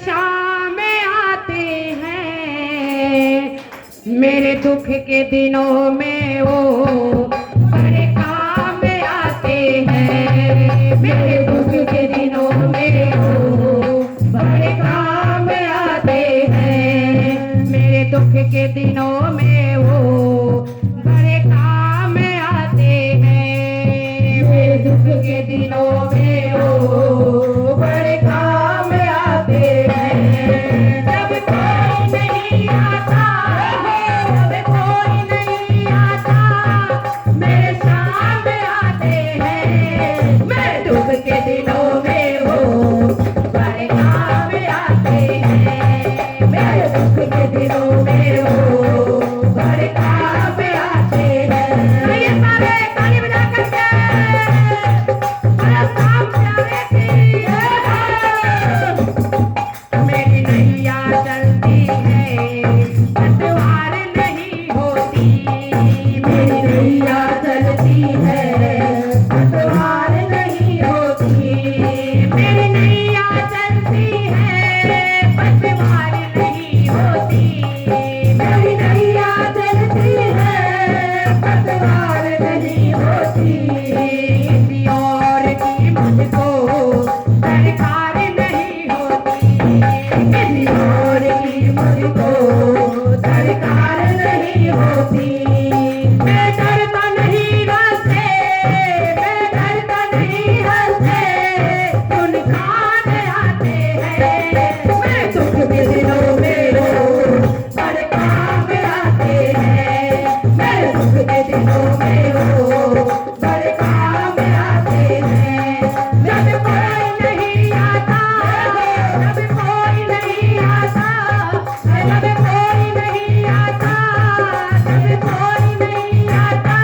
शाम आते हैं, मेरे दुख के दिनों में वो बड़े काम आते हैं। मेरे दुख के दिनों में वो बड़े काम आते हैं। मेरे दुख के दिनों में वो बड़े काम आते हैं। मेरे दुख के दिनों में वो बड़े काम आते हैं। जब कोई नहीं आता, जब कोई नहीं आता, मेरे सामने आते हैं। मेरे दुख के दिनों में वो बड़े काम आते हैं। मेरे दुख के दिनों में वो बड़े काम आते हैं। ये सारे ताली बजा करके बड़ा काम प्यारे की मेरी नैया चलती है, पतवार नहीं होती। मेरी नैया चलती है, पतवार नहीं होती। मेरी नैया चलती है, पतवार नहीं होती। मेरी नैया चलती है, पतवार नहीं होती। किसी और की मुझको दरकार नहीं होती। किसी और की मुझको दरकार नहीं होती। मैं डरता नहीं हंसे, मैं डरता नहीं हंसे, उन खान आते हैं। मैं दुख के दिनों में वो बड़े काम आते हैं। मैं दुख के दिनों में वो बड़े काम आते हैं। जब कोई नहीं आता, जब कोई नहीं आता, जब कोई नहीं आता, जब कोई नहीं आता,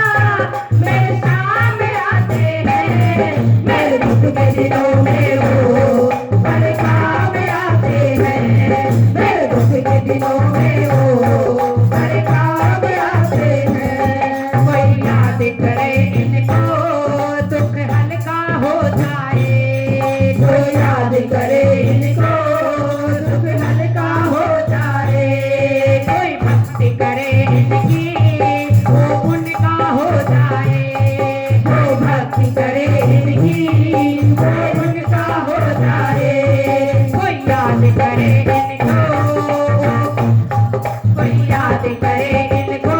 मेरे सामने आते हैं। मेरे दुख के दिनों में वो बड़े काम आते हैं। मेरे दुख के दिनों में वो बड़े काम आते हैं। कोई याद करे इनको, दुख हल्का हो जाए। कोई याद करे इनको, दुख हल्का हो जाए। कोई भक्ति करे इनकी, वो उनका हो जाए। कोई भक्ति करे इनकी, वो उनका हो जाए। कोई याद करे इनको, कोई याद करे इनको,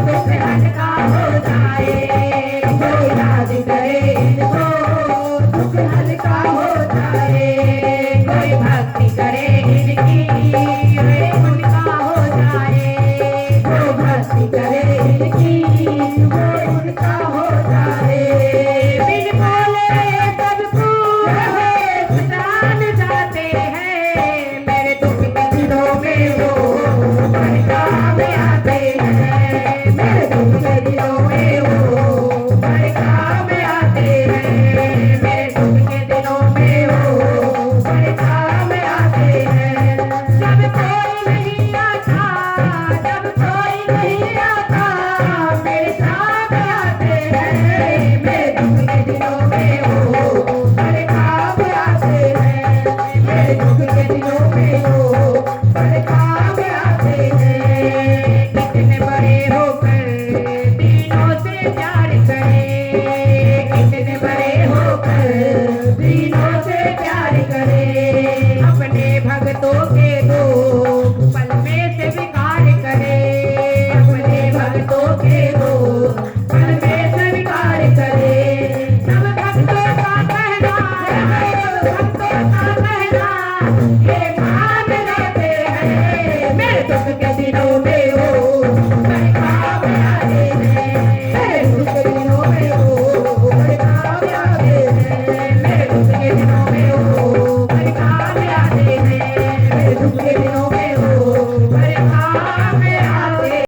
दुख हल्का हो जाए। कोई याद करे इनको, दुख हल्का हो जाए। कोई भक्ति करे इनकी, वे उनका हो जाए। कोई भक्ति करे इनकी, वो उनका हो जाए। बिन बोले सब फूल जान जाते हैं। मेरे दुख के दिनों में वो बड़े काम आते हैं। मेरे दुख के दिनों में वो बड़े काम आते हैं। मेरे दुख के दिनों में वो बड़े काम आते हैं। जब कोई नहीं आता, जब कोई नहीं आता, मेरे साथ आते हैं। मेरे दुख के दिनों में वो बड़े काम आते हैं। मेरे दुख के दिनों में वो बड़े काम आते हैं। कितने बड़े होकर दिनों से प्यार करे, कितने बड़े होकर दिनों से प्यार करे। अपने भक्तों के दो पल में से विकार करे। अपने भक्तों के दो